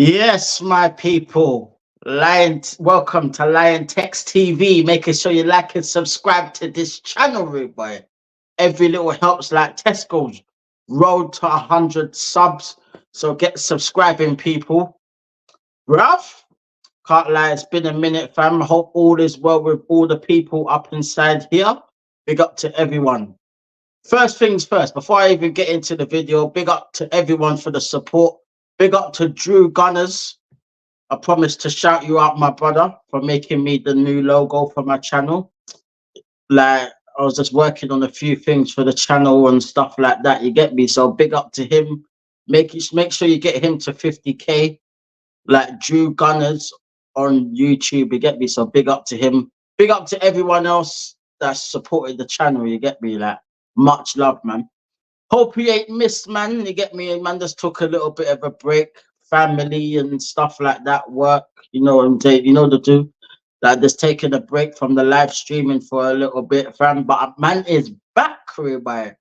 Yes, my people. Welcome to Lion Text TV. Making sure you like and subscribe to this channel, rude boy. Every little helps, like Tesco's road to 100 subs. So get subscribing, people. Bruv, can't lie, it's been a minute, fam. Hope all is well with all the people up inside here. Big up to everyone. First things first, before I even get into the video, big up to everyone for the support. Big up to Drew Gunners. I promise to shout you out, my brother, for making me the new logo for my channel. Like, I was just working on a few things for the channel and stuff like that. You get me? So big up to him. Make sure you get him to 50k. Like Drew Gunners on YouTube. You get me? So big up to him. Big up to everyone else that's supported the channel. You get me? Like, much love, man. Hope you ain't missed, man. You get me? Man just took a little bit of a break, family and stuff like that, work, you know, and you know the do. Like just taking a break from the live streaming for a little bit, fam. But man is back, Rubai.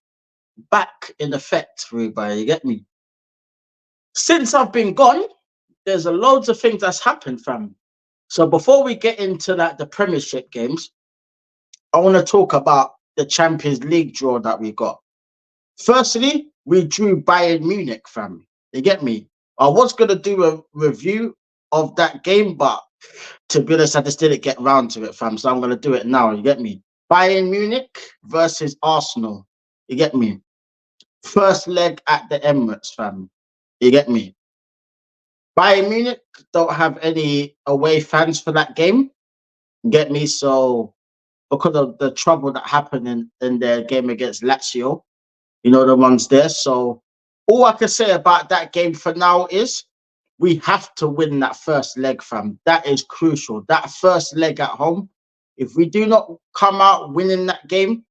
Back in effect, Rubai. You get me? Since I've been gone, there's a loads of things that's happened, fam. So before we get into like the Premiership games, I want to talk about the Champions League draw that we got. Firstly, we drew Bayern Munich, fam. You get me? I was going to do a review of that game, but to be honest, I just didn't get round to it, fam. So I'm going to do it now. You get me? Bayern Munich versus Arsenal. You get me? First leg at the Emirates, fam. You get me? Bayern Munich don't have any away fans for that game. You get me? So because of the trouble that happened in their game against Lazio, you know, the ones there. So all I can say about that game for now is we have to win that first leg, fam. That is crucial. That first leg at home, if we do not come out winning that game,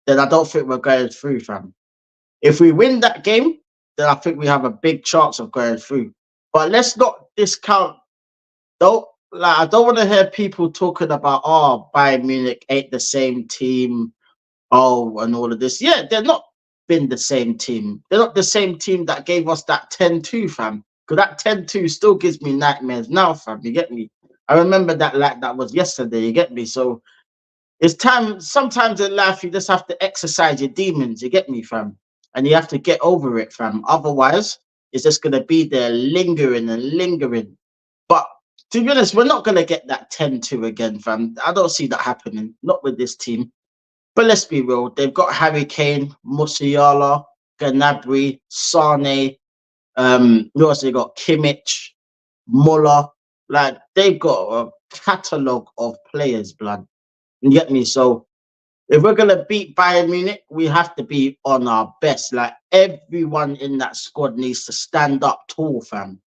then I don't think we're going through, fam. If we win that game, then I think we have a big chance of going through. But let's not discount. I don't want to hear people talking about, oh, Bayern Munich ain't the same team, oh, and all of this. Yeah, they're not been the same team. They're not the same team that gave us that 10-2, fam. Because that 10-2 still gives me nightmares now, fam. You get me? I remember that like that was yesterday. You get me? So it's time. Sometimes in life, you just have to exercise your demons. You get me, fam? And you have to get over it, fam. Otherwise, it's just going to be there lingering and lingering. But to be honest, we're not going to get that 10-2 again, fam. I don't see that happening. Not with this team. But let's be real. They've got Harry Kane, Musiala, Gnabry, Sane. Who else they got? Kimmich, Muller. Like, they've got a catalogue of players, blood. You get me? So if we're going to beat Bayern Munich, we have to be on our best. Like, everyone in that squad needs to stand up tall, fam.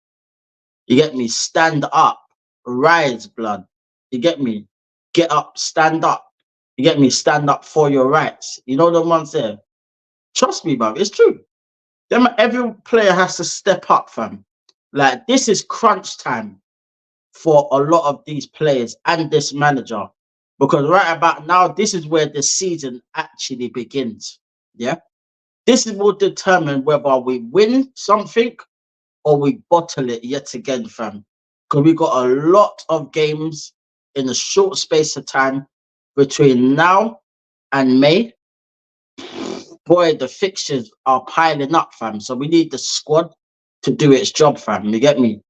You get me? Stand up. Rise, blood. You get me? Get up. Stand up. You get me? Stand up for your rights. You know the ones there? Trust me, bruv. It's true. Every player has to step up, fam. Like, this is crunch time for a lot of these players and this manager. Because right about now, this is where the season actually begins. Yeah? This will determine whether we win something or we bottle it yet again, fam. Because we got a lot of games in a short space of time between now and May. Boy, the fixtures are piling up, fam. So we need the squad to do its job, fam. You get me?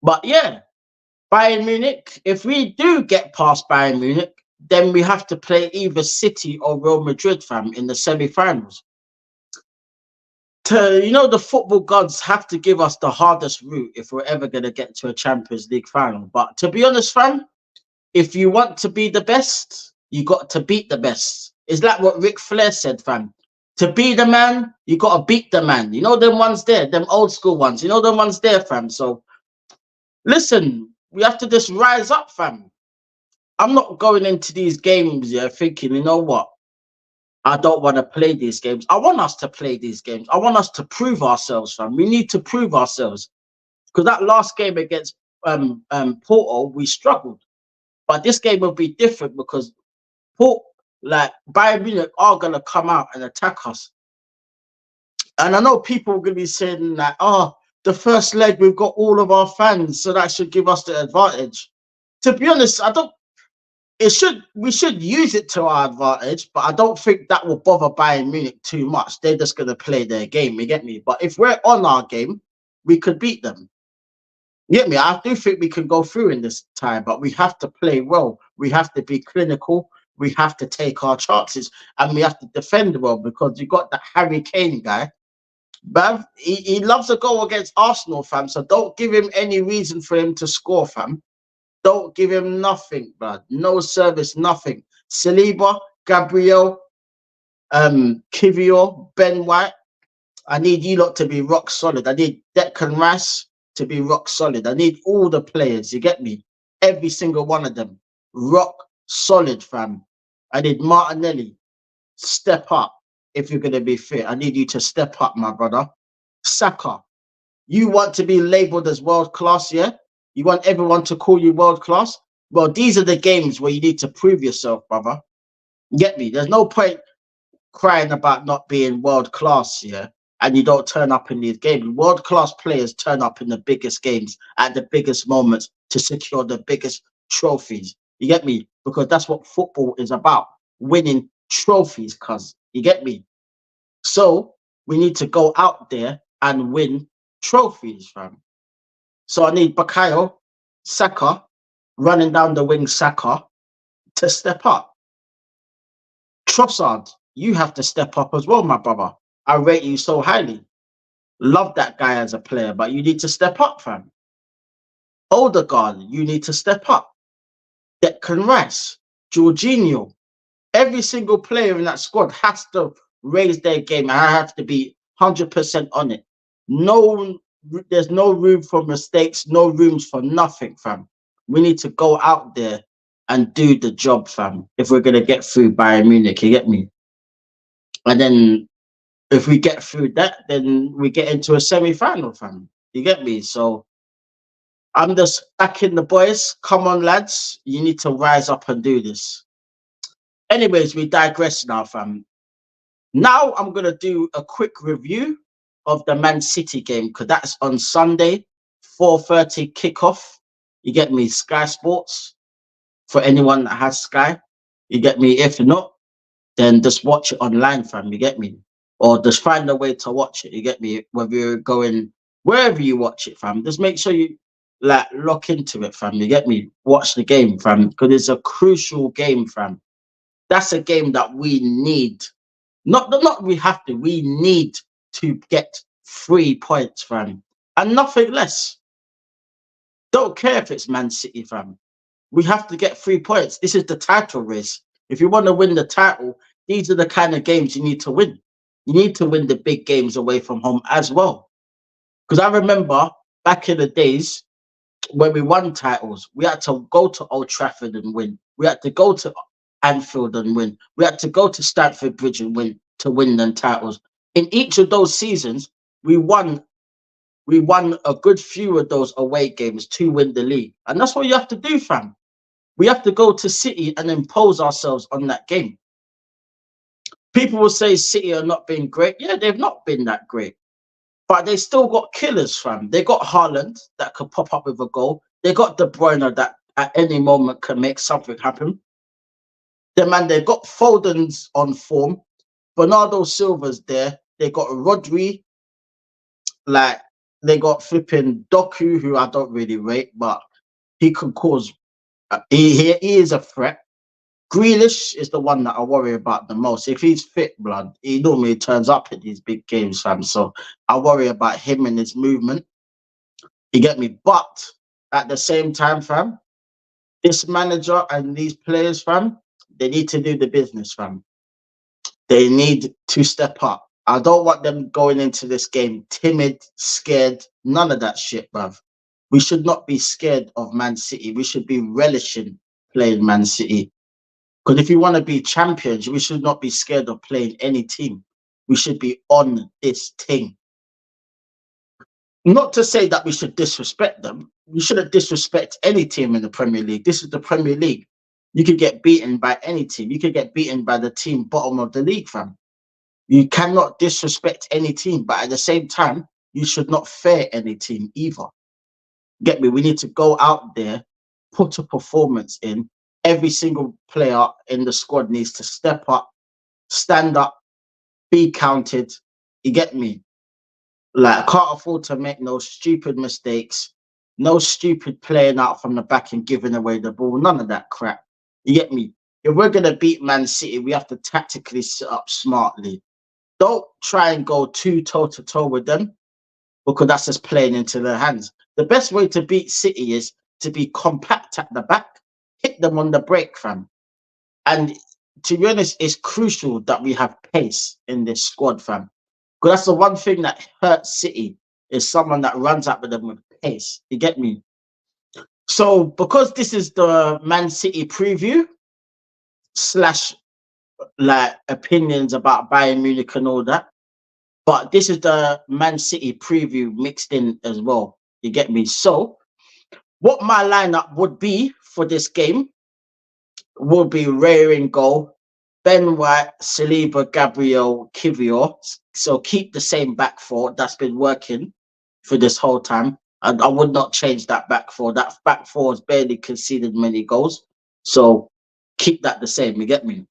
But yeah, Bayern Munich, if we do get past Bayern Munich, then we have to play either City or Real Madrid, fam, in the semi-finals. You know, the football gods have to give us the hardest route if we're ever going to get to a Champions League final. But to be honest, fam, if you want to be the best, you got to beat the best. It's like what Ric Flair said, fam. To be the man, you got to beat the man. You know them ones there, them old school ones. You know them ones there, fam. So, listen, we have to just rise up, fam. I'm not going into these games, yeah, thinking, you know what? I don't want to play these games. I want us to play these games. I want us to prove ourselves, fam. We need to prove ourselves. Because that last game against Porto, we struggled. But this game will be different because Bayern Munich are going to come out and attack us. And I know people are going to be saying like, oh, the first leg, we've got all of our fans, so that should give us the advantage. To be honest, I don't. We should use it to our advantage, but I don't think that will bother Bayern Munich too much. They're just going to play their game, you get me? But if we're on our game, we could beat them. You get me? I do think we can go through in this time, but we have to play well. We have to be clinical. We have to take our chances, and we have to defend well, because you got that Harry Kane guy. But he loves a goal against Arsenal, fam. So don't give him any reason for him to score, fam. Don't give him nothing, blood. No service, nothing. Saliba, Gabriel, Kivior, Ben White. I need you lot to be rock solid. I need Declan Rice to be rock solid. I need all the players, you get me? Every single one of them. Rock solid, fam. I need Martinelli. Step up if you're going to be fit. I need you to step up, my brother. Saka, you want to be labelled as world class, yeah? You want everyone to call you world class? Well, these are the games where you need to prove yourself, brother. Get me? There's no point crying about not being world class, yeah, and you don't turn up in these games. World class players turn up in the biggest games at the biggest moments to secure the biggest trophies. You get me? Because that's what football is about, winning trophies, cuz. You get me? So we need to go out there and win trophies, fam. So I need Bukayo Saka, running down the wing Saka, to step up. Trossard, you have to step up as well, my brother. I rate you so highly. Love that guy as a player, but you need to step up, fam. Odegaard, you need to step up. Declan Rice, Jorginho, every single player in that squad has to raise their game, and I have to be 100% on it. No, there's no room for mistakes, no rooms for nothing, fam. We need to go out there and do the job, fam, if we're going to get through Bayern Munich, you get me? And then if we get through that, then we get into a semi-final, fam. You get me? So I'm just backing the boys. Come on, lads. You need to rise up and do this. Anyways, we digress now, fam. Now I'm going to do a quick review of the Man City game, because that's on Sunday, 4:30 kickoff. You get me? Sky Sports, for anyone that has Sky. You get me? If not, then just watch it online, fam. You get me? Or just find a way to watch it. You get me? Whether you're going wherever you watch it, fam, just make sure you like lock into it, fam. You get me? Watch the game, fam, because it's a crucial game, fam. That's a game that we need. Not we have to. We need to get 3 points, fam, and nothing less. Don't care if it's Man City, fam. We have to get 3 points. This is the title race. If you want to win the title, these are the kind of games you need to win. You need to win the big games away from home as well. Because I remember back in the days when we won titles, we had to go to Old Trafford and win. We had to go to Anfield and win. We had to go to Stamford Bridge and win to win them titles. In each of those seasons, we won a good few of those away games to win the league. And that's what you have to do, fam. We have to go to City and impose ourselves on that game. People will say City are not being great. Yeah, they've not been that great. But they still got killers, fam. They got Haaland that could pop up with a goal. They got De Bruyne that at any moment can make something happen. They got Foden's on form. Bernardo Silva's there. They got Rodri. Like, they got flipping Doku, who I don't really rate, but he could cause... He is a threat. Grealish is the one that I worry about the most. If he's fit, blood, he normally turns up in these big games, fam. So I worry about him and his movement. You get me? But at the same time, fam, this manager and these players, fam, they need to do the business, fam. They need to step up. I don't want them going into this game timid, scared, none of that shit, bruv. We should not be scared of Man City. We should be relishing playing Man City. Because if you want to be champions, we should not be scared of playing any team. We should be on this thing. Not to say that we should disrespect them. We shouldn't disrespect any team in the Premier League. This is the Premier League. You could get beaten by any team. You could get beaten by the team bottom of the league, fam. You cannot disrespect any team. But at the same time, you should not fear any team either. Get me? We need to go out there, put a performance in. Every single player in the squad needs to step up, stand up, be counted. You get me? Like, I can't afford to make no stupid mistakes, no stupid playing out from the back and giving away the ball. None of that crap. You get me? If we're gonna beat Man City, we have to tactically sit up smartly. Don't try and go too toe to toe with them, because that's just playing into their hands. The best way to beat City is to be compact at the back, hit them on the break, fam. And to be honest, it's crucial that we have pace in this squad, fam. Because that's the one thing that hurts City, is someone that runs up with them with pace. You get me? So because this is the Man City preview slash like opinions about Bayern Munich and all that, but this is the Man City preview mixed in as well. You get me? So what my lineup would be for this game would be Raya in goal, Ben White, Saliba, Gabriel, Kivior. So keep the same back four that's been working for this whole time. And I would not change that back four. That back four has barely conceded many goals. So keep that the same. You get me?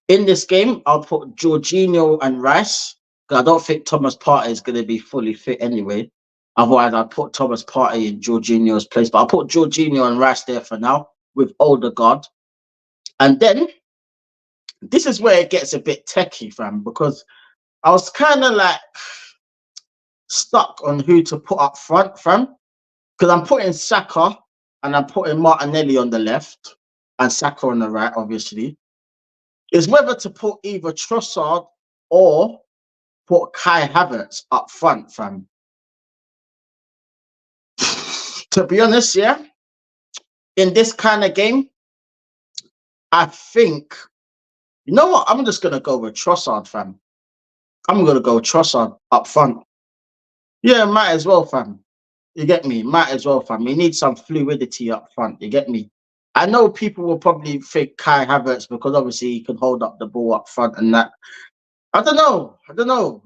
In this game, I'll put Jorginho and Rice. Because I don't think Thomas Partey is going to be fully fit anyway. Otherwise, I'd put Thomas Partey in Jorginho's place. But I'll put Jorginho and Rice there for now with Odegaard. And then this is where it gets a bit techie, fam, because I was kind of like stuck on who to put up front, fam. Because I'm putting Saka and I'm putting Martinelli on the left and Saka on the right, obviously. Is whether to put either Trossard or put Kai Havertz up front, fam. To be honest, yeah, in this kind of game, I think, you know what? I'm just going to go with Trossard, fam. I'm going to go Trossard up front. Yeah, might as well, fam. You get me? Might as well, fam. We need some fluidity up front. You get me? I know people will probably think Kai Havertz because obviously he can hold up the ball up front and that. I don't know.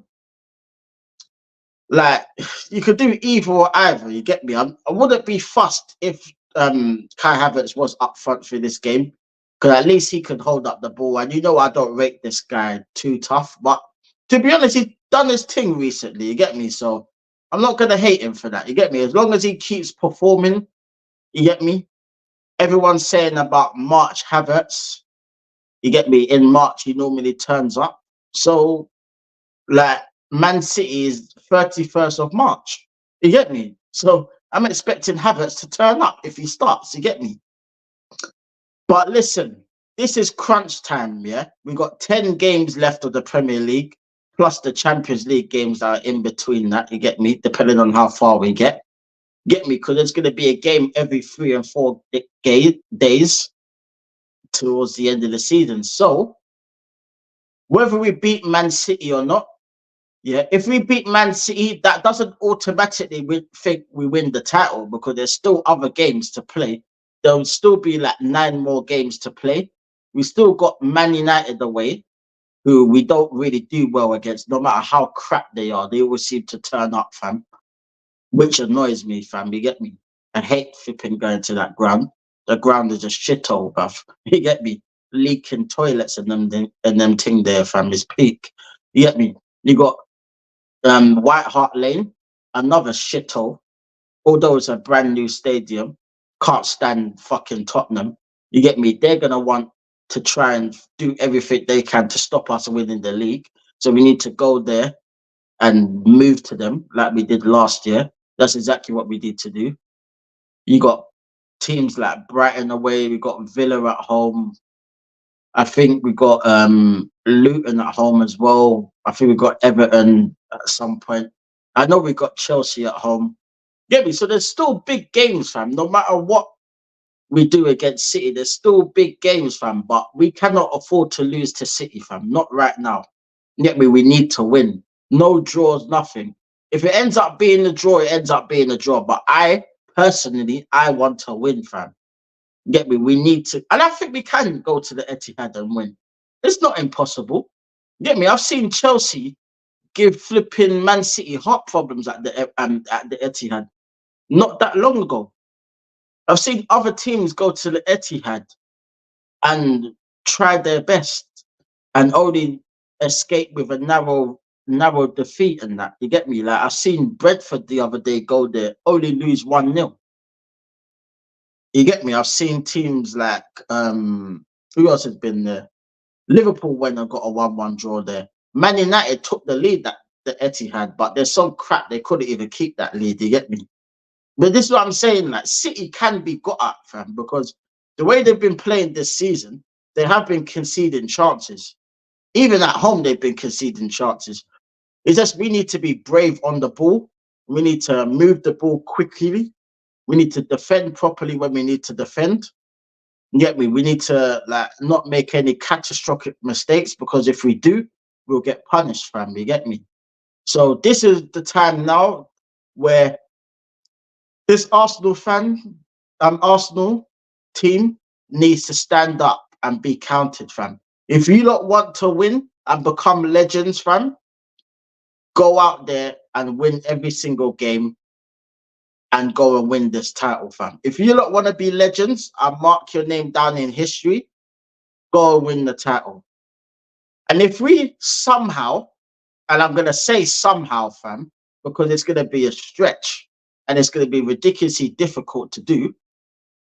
Like, you could do either or either. You get me? I wouldn't be fussed if Kai Havertz was up front for this game, because at least he can hold up the ball. And you know, I don't rate this guy too tough, but to be honest, he's done his thing recently. You get me? So I'm not gonna hate him for that. You get me? As long as he keeps performing, you get me? Everyone's saying about March Havertz. You get me? In March, he normally turns up. So, like, Man City is 31st of March. You get me? So I'm expecting Havertz to turn up if he starts. You get me? But listen, this is crunch time, yeah? We got 10 games left of the Premier League, plus the Champions League games that are in between that, you get me? Depending on how far we get. Get me? Because there's going to be a game every 3 and 4 days towards the end of the season. So, whether we beat Man City or not, yeah, if we beat Man City, that doesn't automatically think we win the title, because there's still other games to play. There'll still be like 9 more games to play. We still got Man United away, who we don't really do well against, no matter how crap they are. They always seem to turn up, fam, which annoys me, fam. You get me? I hate flipping going to that ground. The ground is a shithole, bruv. You get me? Leaking toilets and them thing there, fam, is peak. You get me? You got White Hart Lane, another shithole. Although it's a brand new stadium, can't stand fucking Tottenham. You get me? They're gonna want to try and do everything they can to stop us winning the league. So we need to go there and move to them like we did last year. That's exactly what we need to do. You got teams like Brighton away, we got Villa at home. I think we got Luton at home as well. I think we got Everton at some point. I know we got Chelsea at home. Get me? So there's still big games, fam. No matter what we do against City, there's still big games, fam. But we cannot afford to lose to City, fam. Not right now. Get me? We need to win. No draws, nothing. If it ends up being a draw, it ends up being a draw. But I personally, I want to win, fam. Get me? We need to, and I think we can go to the Etihad and win. It's not impossible. Get me? I've seen Chelsea give flipping Man City heart problems at the Etihad not that long ago. I've seen other teams go to the Etihad and try their best and only escape with a narrow defeat and that. You get me? Like I've seen Brentford the other day go there, only lose 1-0. You get me? I've seen teams like who else has been there? Liverpool went and got a 1-1 draw there. Man United took the lead that the Etihad, but they're so crap they couldn't even keep that lead. You get me? But this is what I'm saying. Like City can be got at, fam, because the way they've been playing this season, they have been conceding chances. Even at home, they've been conceding chances. It's just we need to be brave on the ball. We need to move the ball quickly. We need to defend properly when we need to defend. You get me? We need to like not make any catastrophic mistakes, because if we do, we'll get punished, fam. You get me? So this is the time now where this Arsenal team needs to stand up and be counted, fam. If you lot want to win and become legends, fam, go out there and win every single game and go and win this title, fam. If you lot want to be legends and mark your name down in history, go and win the title. And if we somehow, and I'm going to say somehow, fam, because it's going to be a stretch and it's going to be ridiculously difficult to do.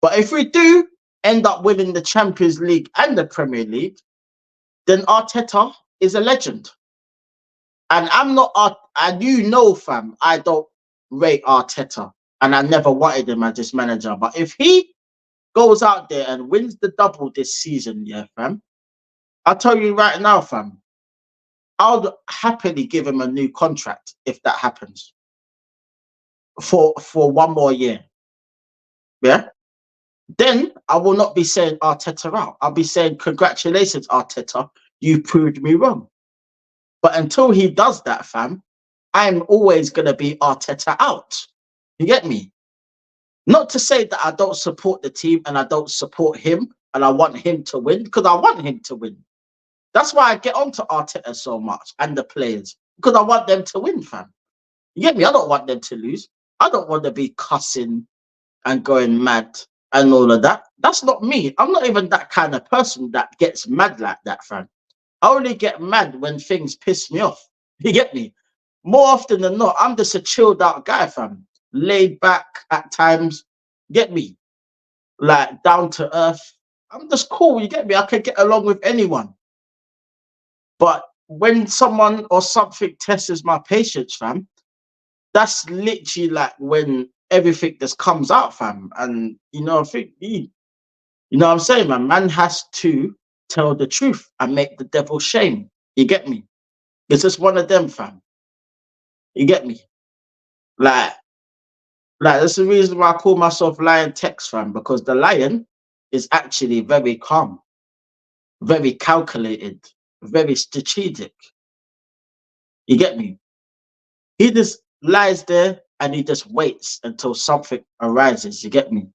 But if we do end up winning the Champions League and the Premier League, then Arteta is a legend. And I'm not, and you know, fam, I don't rate Arteta. And I never wanted him as this manager. But if he goes out there and wins the double this season, yeah, fam, I'll tell you right now, fam, I'll happily give him a new contract if that happens for 1 more year. Yeah. Then I will not be saying Arteta out. I'll be saying, congratulations, Arteta. You proved me wrong. But until he does that, fam, I'm always going to be Arteta out. You get me? Not to say that I don't support the team and I don't support him and I want him to win, because I want him to win. That's why I get onto Arteta so much and the players, because I want them to win, fam. You get me? I don't want them to lose. I don't want to be cussing and going mad and all of that. That's not me. I'm not even that kind of person that gets mad like that, fam. I only get mad when things piss me off. You get me? More often than not, I'm just a chilled out guy, fam. Laid back at times. Get me? Like down to earth. I'm just cool. You get me? I can get along with anyone. But when someone or something tests my patience, fam, that's literally like when everything just comes out, fam. And you know, I think you know what I'm saying, man has to tell the truth and make the devil shame. You get me? It's just one of them, fam. You get me? Like that's the reason why I call myself Lion Tex, fam, because the lion is actually very calm, very calculated, very strategic. You get me? He just lies there and he just waits until something arises. You get me?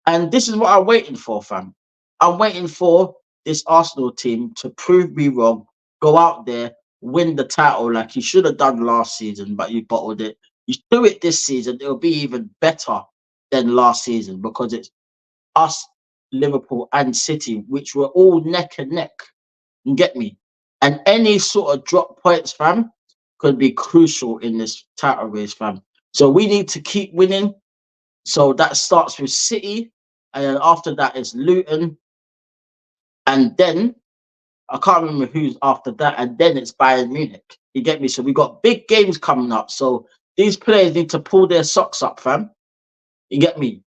And this is what I'm waiting for, fam. I'm waiting for this Arsenal team to prove me wrong, go out there, win the title like you should have done last season, but you bottled it. You do it this season, it'll be even better than last season, because it's us, Liverpool and City, which were all neck and neck. You get me? And any sort of drop points, fam, could be crucial in this title race, fam. So we need to keep winning. So that starts with City, and then after that is Luton, and then I can't remember who's after that, and then it's Bayern Munich. You get me? So we got big games coming up. So these players need to pull their socks up, fam. You get me?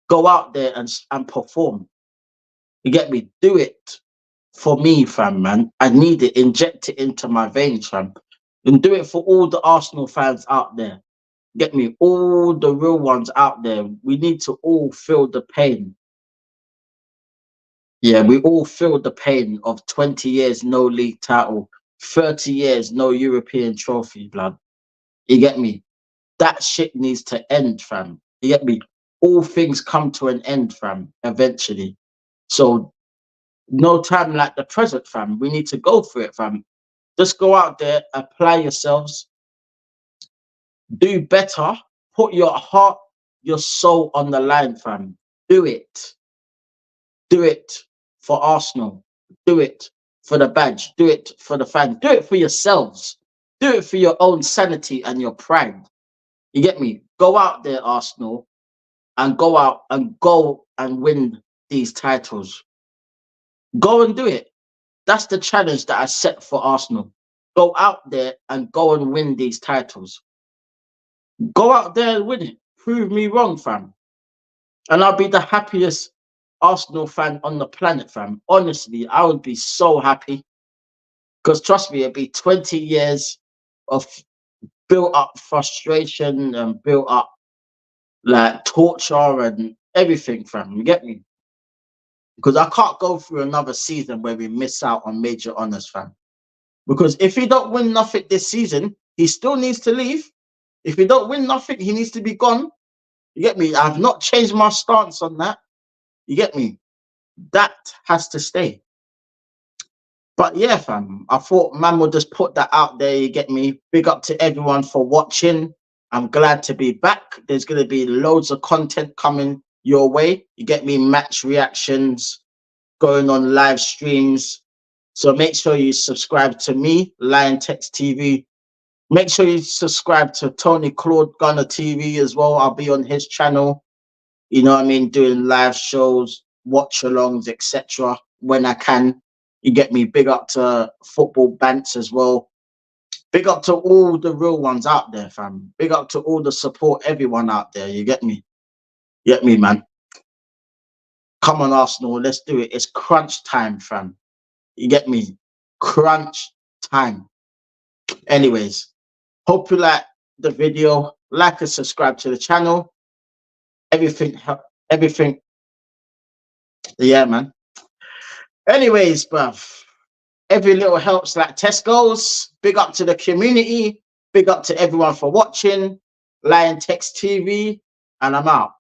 Go out there and perform. You get me? Do it for me, fam, man. I need it. Inject it into my veins, fam. And do it for all the Arsenal fans out there. Get me? All the real ones out there. We need to all feel the pain. Yeah, we all feel the pain of 20 years no league title, 30 years no European trophy, blood. You get me? That shit needs to end, fam. You get me? All things come to an end, fam, eventually. So no time like the present, fam. We need to go for it, fam. Just go out there, apply yourselves, do better, put your heart, your soul on the line, fam. Do it. Do it for Arsenal. Do it for the badge. Do it for the fans. Do it for yourselves. Do it for your own sanity and your pride. You get me? Go out there, Arsenal, and go and win these titles. Go and do it. That's the challenge that I set for Arsenal. Go out there and go and win these titles. Go out there and win it. Prove me wrong, fam. And I'll be the happiest Arsenal fan on the planet, fam. Honestly, I would be so happy. Because trust me, it'd be 20 years of built up frustration and built up like torture and everything, fam. You get me? Because I can't go through another season where we miss out on major honours, fam. Because if he don't win nothing this season, he still needs to leave. If he don't win nothing, he needs to be gone. You get me? I've not changed my stance on that. You get me? That has to stay. But yeah, fam, I thought man would just put that out there. You get me? Big up to everyone for watching. I'm glad to be back. There's going to be loads of content coming your way. You get me? Match reactions, going on live streams. So make sure you subscribe to me, Lion Text TV. Make sure you subscribe to Tony Claude Gunner TV as well. I'll be on his channel. You know what I mean? Doing live shows, watch-alongs, etc. when I can. You get me? Big up to Football Bants as well. Big up to all the real ones out there, fam. Big up to all the support, everyone out there. You get me? You get me, man? Come on, Arsenal. Let's do it. It's crunch time, fam. You get me? Crunch time. Anyways, hope you like the video. Like and subscribe to the channel. Everything. Yeah, man. Anyways, bruv. Every little helps like Tesco's. Big up to the community. Big up to everyone for watching. Lion Text TV. And I'm out.